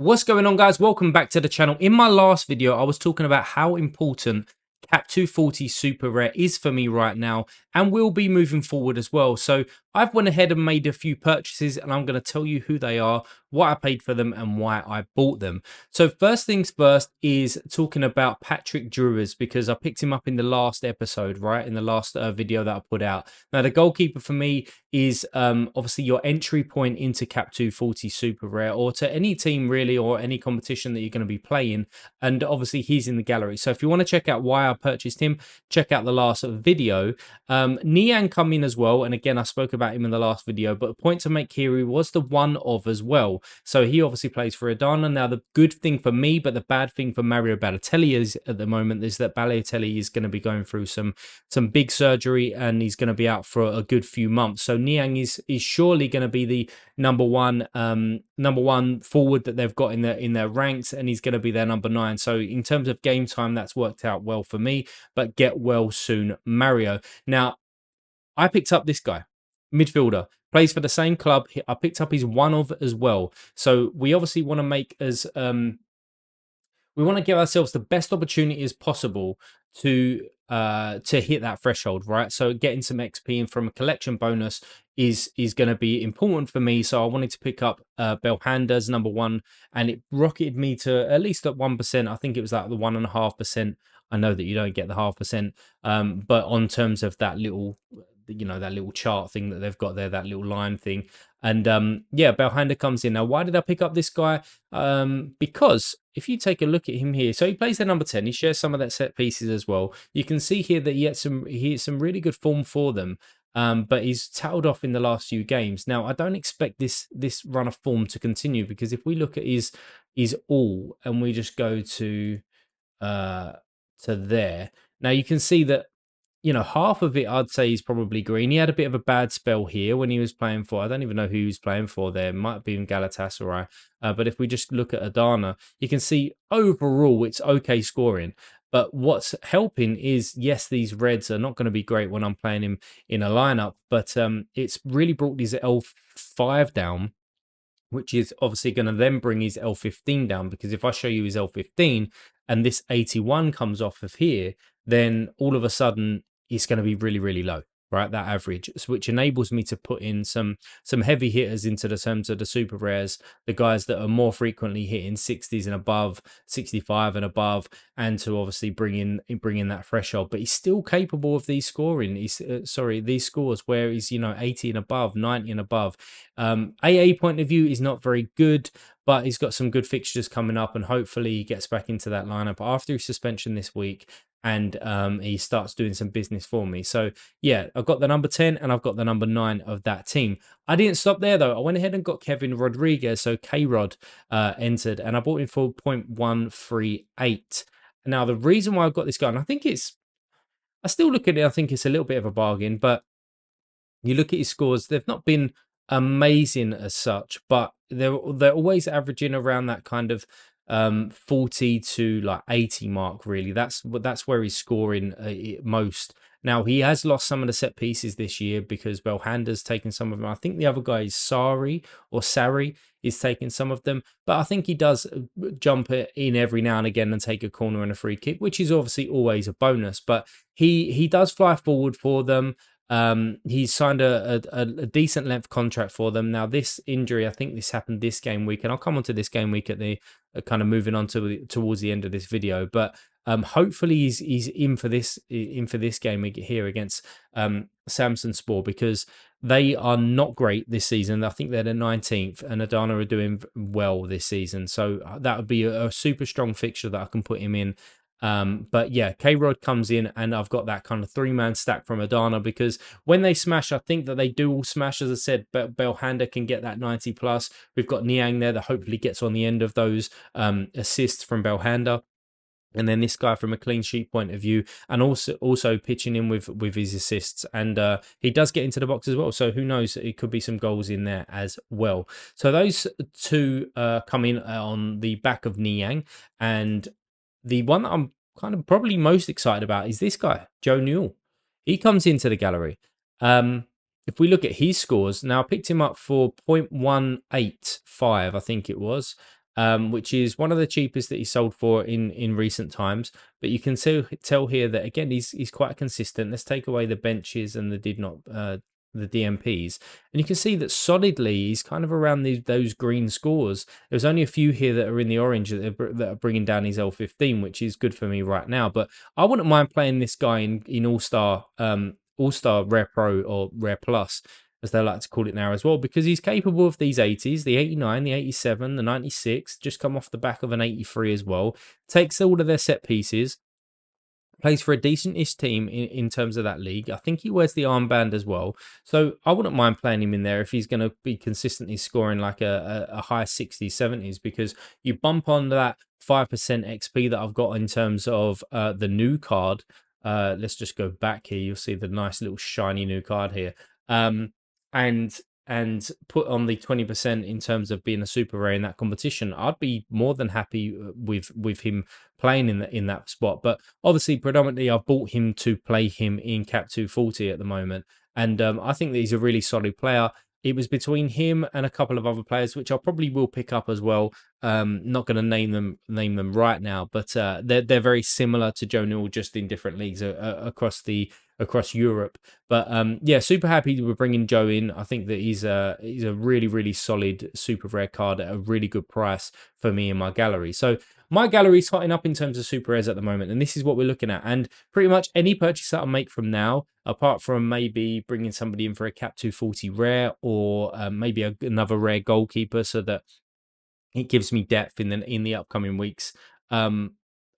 What's going on, guys? Welcome back to the channel. In my last video, I was talking about how important Cap 240 Super Rare is for me right now and will be moving forward as well. So I've went ahead and made a few purchases and I'm going to tell you who they are, what I paid for them and why I bought them. So first things first is talking about Patrick Drewers, because I picked him up in the last episode, right? In the last video that I put out. Now, the goalkeeper for me is obviously your entry point into Cap 240 Super Rare, or to any team really, or any competition that you're going to be playing. And obviously he's in the gallery. So if you want to check out why I purchased him, check out the last video. Niang come in as well, and again I spoke about him in the last video, but a point to make here, he was the one of as well. So he obviously plays for Adana. Now, the good thing for me, but the bad thing for Mario Balotelli is at the moment is that Balotelli is going to be going through some big surgery and he's going to be out for a good few months. So Niang is surely going to be the number one forward that they've got in their ranks, and he's going to be their number 9. So in terms of game time, that's worked out well for me. But get well soon, Mario. Now, I picked up this guy, midfielder, plays for the same club. I picked up his one of as well. So we obviously want to make as we want to give ourselves the best opportunity as possible to hit that threshold, right? So getting some XP and from a collection bonus is going to be important for me. So I wanted to pick up Belhanda's number 1, and it rocketed me to at least at 1%. I think it was like the 1.5%. I know that you don't get the 0.5%, but on terms of that little, that little chart thing that they've got there, that little line thing. And yeah, Belhanda comes in. Now, why did I pick up this guy? Because if you take a look at him here, so he plays the number 10. He shares some of that set pieces as well. You can see here that he had some really good form for them. But he's tailed off in the last few games. Now, I don't expect this run of form to continue, because if we look at his all and we just go to there, now you can see that half of it I'd say is probably green. He had a bit of a bad spell here when he was playing for, I don't even know who he was playing for there. It might have been Galatasaray. But if we just look at Adana, you can see overall it's okay scoring. But what's helping is, yes, these reds are not going to be great when I'm playing him in a lineup, but it's really brought his L5 down, which is obviously going to then bring his L15 down, because if I show you his L15 and this 81 comes off of here, then all of a sudden it's going to be really, really low, right? That average, which enables me to put in some heavy hitters into the terms of the super rares, the guys that are more frequently hitting 60s and above, 65 and above, and to obviously bring in that threshold. But he's still capable of these scoring. These scores where he's 80 and above, 90 and above. AA point of view is not very good, but he's got some good fixtures coming up, and hopefully he gets back into that lineup after his suspension this week, and he starts doing some business for me. So yeah, I've got the number 10 and I've got the number 9 of that team. I didn't stop there though. I went ahead and got Kevin Rodriguez, so K-Rod entered, and I bought him for 0.138. Now, the reason why I've got this guy, and I still look at it, I think it's a little bit of a bargain, but you look at his scores, they've not been amazing as such, but they're always averaging around that kind of 40 to like 80 mark, really. That's where he's scoring most. Now, he has lost some of the set pieces this year because Belhanda's taken some of them. I think the other guy is Sari is taking some of them, but I think he does jump in every now and again and take a corner and a free kick, which is obviously always a bonus. But he does fly forward for them. He's signed a decent length contract for them. Now, this injury, I think this happened this game week, and I'll come on to this game week at the kind of moving on towards the end of this video. But hopefully he's in for this game here against Samsunspor, because they are not great this season. I think they're the 19th, and Adana are doing well this season. So that would be a super strong fixture that I can put him in. But yeah, K-Rod comes in, and I've got that kind of 3-man stack from Adana, because when they smash, I think that they do all smash. As I said, Belhanda can get that 90 plus. We've got Niang there that hopefully gets on the end of those assists from Belhanda. And then this guy from a clean sheet point of view, and also pitching in with his assists, and he does get into the box as well. So who knows? It could be some goals in there as well. So those two come in on the back of Niang, and the one that I'm kind of probably most excited about is this guy, Joe Newell. He comes into the gallery. If we look at his scores, now I picked him up for 0.185, I think it was. which is one of the cheapest that he sold for in recent times. But you can tell here that again he's quite consistent. Let's take away the benches and the did not the DMPs, and you can see that solidly he's kind of around those green scores. There's only a few here that are in the orange that are bringing down his L15, which is good for me right now. But I wouldn't mind playing this guy in All Star Rare Pro or Rare Plus, as they like to call it now as well, because he's capable of these 80s, the 89, the 87, the 96, just come off the back of an 83 as well. Takes all of their set pieces, plays for a decent-ish team in terms of that league. I think he wears the armband as well. So I wouldn't mind playing him in there if he's going to be consistently scoring like a high 60s, 70s, because you bump on that 5% XP that I've got in terms of the new card. Let's just go back here. You'll see the nice little shiny new card here. And and put on the 20% in terms of being a super rare in that competition, I'd be more than happy with him playing in that spot. But obviously, predominantly, I've bought him to play him in Cap 240 at the moment, and I think that he's a really solid player. It was between him and a couple of other players, which I probably will pick up as well. Not going to name them right now, but they're very similar to Joe Newell, just in different leagues across Europe. But yeah, super happy we're bringing Joe in. I think that he's a really solid super rare card at a really good price for me in my gallery. So my gallery's hotting up in terms of super rares at the moment, and this is what we're looking at. And pretty much any purchase that I make from now, apart from maybe bringing somebody in for a Cap 240 rare, or maybe another rare goalkeeper, so that it gives me depth in the upcoming weeks.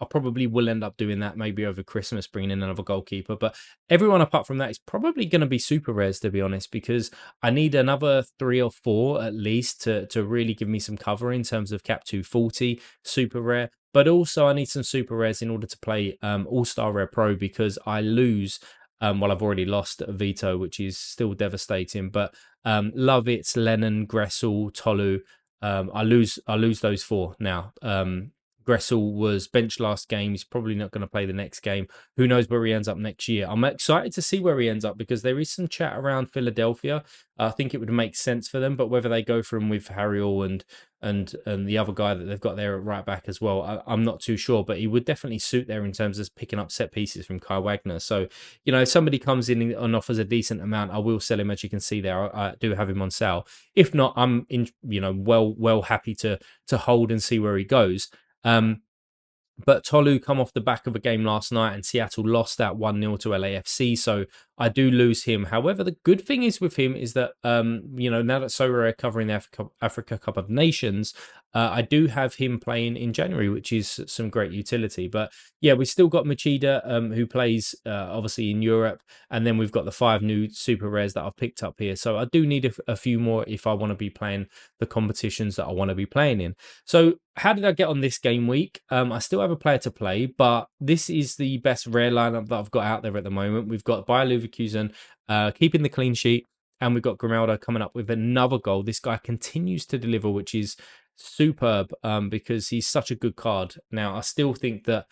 I probably will end up doing that maybe over Christmas, bringing in another goalkeeper. But everyone apart from that is probably going to be super rares, to be honest, because I need another 3 or 4 at least to really give me some cover in terms of Cap 240 super rare. But also I need some super rares in order to play All-Star Rare Pro, because I lose. Well, I've already lost Vito, which is still devastating. But Lovitz, Lennon, Gressel, Tolu. I lose those 4 now. Gressel was benched last game. He's probably not going to play the next game. Who knows where he ends up next year? I'm excited to see where he ends up, because there is some chat around Philadelphia. I think it would make sense for them, but whether they go for him with Harriel and the other guy that they've got there at right back as well, I'm not too sure. But he would definitely suit there in terms of picking up set pieces from Kai Wagner. So, if somebody comes in and offers a decent amount, I will sell him. As you can see there, I do have him on sale. If not, I'm well happy to hold and see where he goes. But Tolu come off the back of a game last night, and Seattle lost that 1-0 to LAFC. So I do lose him. However, the good thing is with him is that, now that Sorare are covering the Africa Cup of Nations, I do have him playing in January, which is some great utility. But yeah, we've still got Machida, who plays obviously in Europe. And then we've got the 5 new super rares that I've picked up here. So I do need a few more if I want to be playing the competitions that I want to be playing in. So how did I get on this game week? I still have a player to play, but this is the best rare lineup that I've got out there at the moment. We've got Bayer Leverkusen keeping the clean sheet, and we've got Grimaldo coming up with another goal. This guy continues to deliver, which is superb, because he's such a good card. Now, I still think that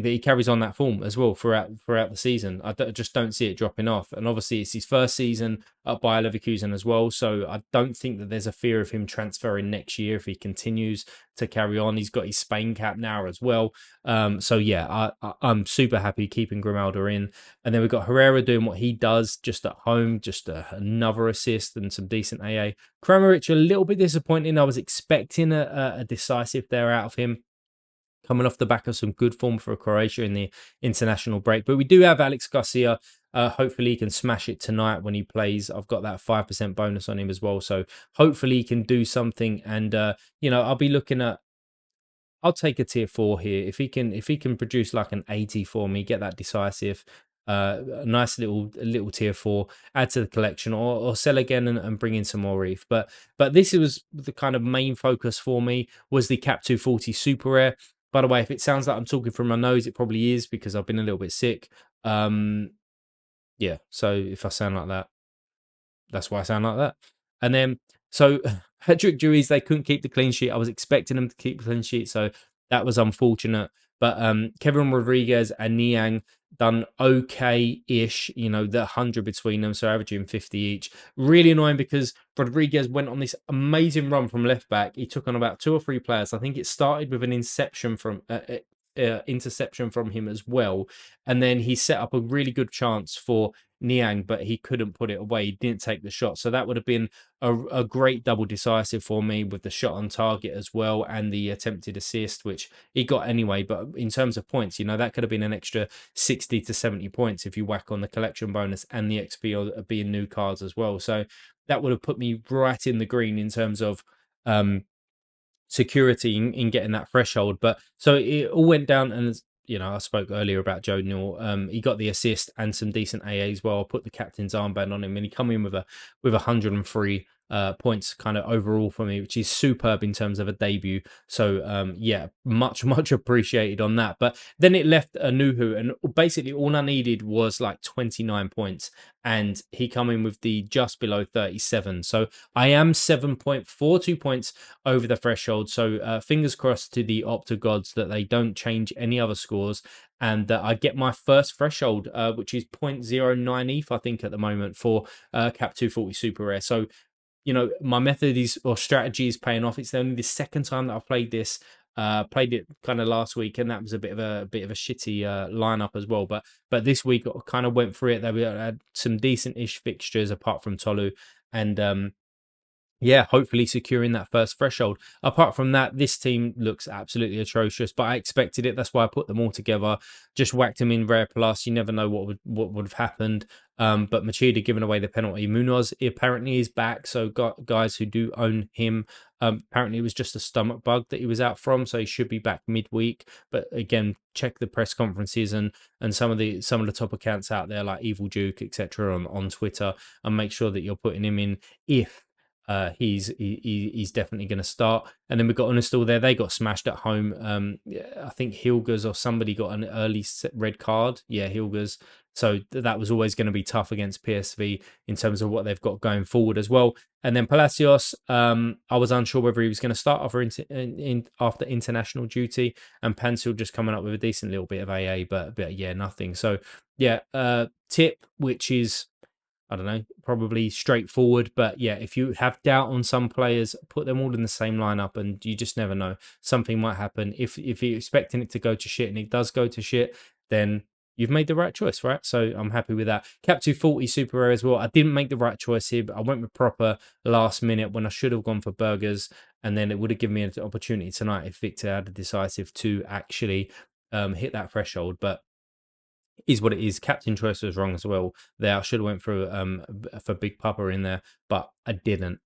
he carries on that form as well throughout the season. I just don't see it dropping off. And obviously, it's his first season at Bayer Leverkusen as well. So I don't think that there's a fear of him transferring next year if he continues to carry on. He's got his Spain cap now as well. So yeah, I'm super happy keeping Grimaldo in. And then we've got Herrera doing what he does just at home, just another assist and some decent AA. Kramaric, a little bit disappointing. I was expecting a decisive there out of him, coming off the back of some good form for Croatia in the international break. But we do have Alex Garcia. Hopefully he can smash it tonight when he plays. I've got that 5% bonus on him as well. So hopefully he can do something. And, I'll be looking at, I'll take a tier 4 here. If he can produce like an 80 for me, get that decisive, a nice little tier 4, add to the collection, or sell again and bring in some more reef. But this was the kind of main focus for me, was the Cap 240 super rare. By the way, if it sounds like I'm talking from my nose, it probably is, because I've been a little bit sick. Yeah, so if I sound like that, that's why I sound like that. And then, so Patrick Dewey's, they couldn't keep the clean sheet. I was expecting them to keep the clean sheet, so that was unfortunate. But Kevin Rodriguez and Niang, done okay-ish, the 100 between them, so averaging 50 each. Really annoying because Rodriguez went on this amazing run from left back. He took on about two or three players. I think it started with an interception from him as well, and then he set up a really good chance for Niang, but he couldn't put it away. He didn't take the shot, so that would have been a great double decisive for me with the shot on target as well and the attempted assist, which he got anyway. But in terms of points, that could have been an extra 60 to 70 points if you whack on the collection bonus and the XP of being new cards as well. So that would have put me right in the green in terms of security in getting that threshold. But so it all went down, and I spoke earlier about Joe Neal. He got the assist and some decent AA as well. Put the captain's armband on him, and he come in with 103 points kind of overall for me, which is superb in terms of a debut. So yeah, much appreciated on that. But then it left a Nuhu, and basically all I needed was like 29 points, and he come in with the just below 37. So I am 7.42 points over the threshold. So fingers crossed to the Opta gods that they don't change any other scores, and that I get my first threshold, which is 0.09 ETH, I think, at the moment for Cap 240 Super Rare. So my method or strategy is paying off. It's only the second time that I've played this. Played it kind of last week, and that was a bit of a shitty lineup as well. But this week I kind of went through it. There we had some decent-ish fixtures apart from Tolu, and yeah, hopefully securing that first threshold. Apart from that, this team looks absolutely atrocious, but I expected it. That's why I put them all together. Just whacked them in rare plus. You never know what would have happened. But Machida giving away the penalty. Munoz apparently is back, so got guys who do own him. Apparently it was just a stomach bug that he was out from, so he should be back midweek. But again, check the press conferences and some of the top accounts out there like Evil Duke, etc. on Twitter, and make sure that you're putting him in if he's definitely going to start. And then we've got Unistal there. They got smashed at home. I think Hilgers or somebody got an early red card. Yeah, Hilgers. So that was always going to be tough against PSV in terms of what they've got going forward as well. And then Palacios, I was unsure whether he was going to start after international duty, and Pencil just coming up with a decent little bit of AA, but yeah, nothing. So yeah, tip, which is, I don't know, probably straightforward. But yeah, if you have doubt on some players, put them all in the same lineup, and you just never know. Something might happen. If you're expecting it to go to shit and it does go to shit, then you've made the right choice, right? So I'm happy with that. Cap 240 Super Rare as well. I didn't make the right choice here, but I went with proper last minute when I should have gone for burgers, and then it would have given me an opportunity tonight if Victor had a decisive to actually hit that threshold. But is what it is. Captain choice was wrong as well. There, I should have went for Big Papa in there, but I didn't.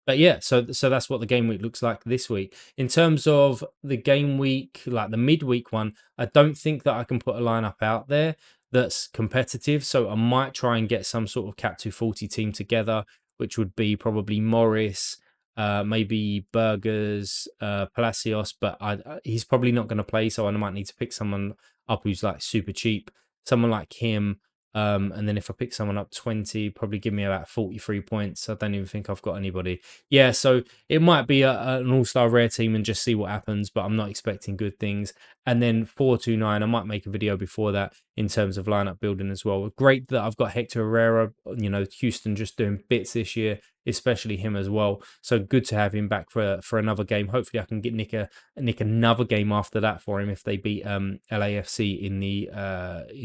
But yeah, so that's what the game week looks like this week. In terms of the game week, like the midweek one, I don't think that I can put a lineup out there that's competitive. So I might try and get some sort of Cap 240 team together, which would be probably Morris, maybe Burgers, Palacios, but he's probably not going to play, so I might need to pick someone up who's like super cheap, someone like him. And then if I pick someone up 20, probably give me about 43 points. I don't even think I've got anybody. Yeah, so it might be an all-star rare team and just see what happens, but I'm not expecting good things. And then 429, I might make a video before that in terms of lineup building as well. Great that I've got Hector Herrera, Houston just doing bits this year, especially him as well. So good to have him back for another game. Hopefully I can get nick another game after that for him if they beat LAFC in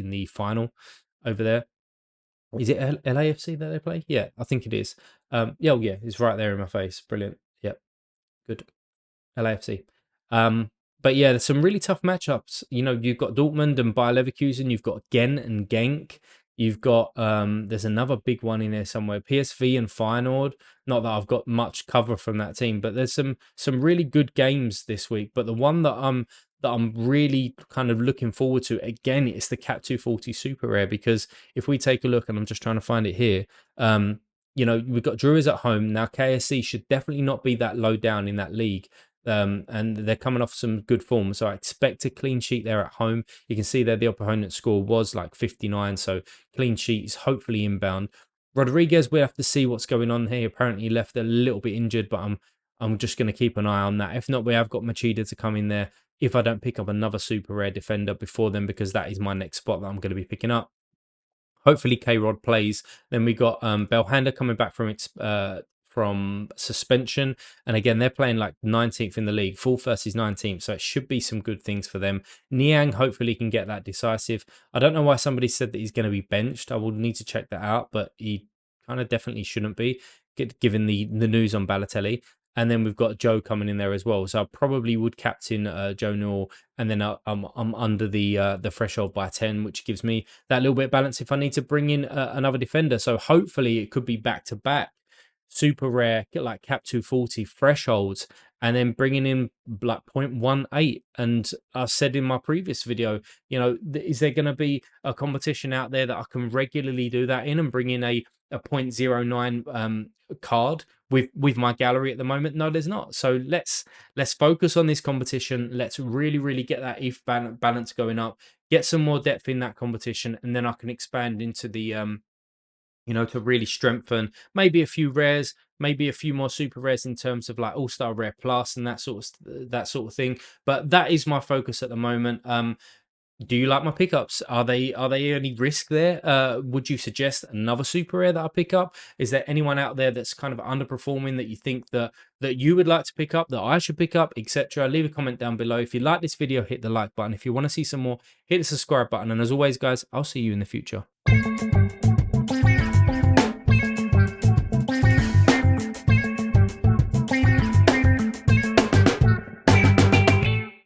the final over there. Is it LAFC that they play? Yeah, I think it is. Yeah, it's right there in my face. Brilliant. Yep, good. LAFC. But yeah, there's some really tough matchups. You've got Dortmund and Bayer Leverkusen. You've got Gen and Genk. You've got there's another big one in there somewhere, PSV and Feyenoord. Not that I've got much cover from that team, but there's some really good games this week. But the one that I'm really kind of looking forward to, again, it's the Cat 240 Super Rare, because if we take a look, and I'm just trying to find it here, we've got Drewers at home. Now, KSC should definitely not be that low down in that league. And they're coming off some good form. So I expect a clean sheet there at home. You can see there the opponent's score was like 59. So clean sheet is hopefully inbound. Rodriguez, we'll have to see what's going on here. Apparently he left a little bit injured, but I'm just going to keep an eye on that. If not, we have got Machida to come in there if I don't pick up another super rare defender before then, because that is my next spot that I'm going to be picking up. Hopefully K-Rod plays. Then we got Belhanda coming back from suspension, and again they're playing like 19th in the league, 4th versus 19th, so it should be some good things for them. Niang hopefully can get that decisive. I don't know why somebody said that he's going to be benched. I will need to check that out, but he kind of definitely shouldn't be, given the news on Balotelli. And then we've got Joe coming in there as well, so I probably would captain Joe Newell, and then I'm under the threshold by 10, which gives me that little bit of balance if I need to bring in another defender. So hopefully it could be back to back super rare, like cap 240 thresholds, and then bringing in like 0.18. And I said in my previous video, is there going to be a competition out there that I can regularly do that in and bring in a 0.09 card with my gallery at the moment? No, there's not. So let's focus on this competition. Let's really get that ETH balance going up, get some more depth in that competition, and then I can expand into the to really strengthen maybe a few rares, maybe a few more super rares in terms of like all-star rare plus and that sort of thing. But that is my focus at the moment. Do you like my pickups? Are they any risk there? Would you suggest another super rare that I pick up? Is there anyone out there that's kind of underperforming that you think that you would like to pick up, that I should pick up, etc.? Leave a comment down below. If you like this video, hit the like button. If you want to see some more, hit the subscribe button. And as always, guys, I'll see you in the future.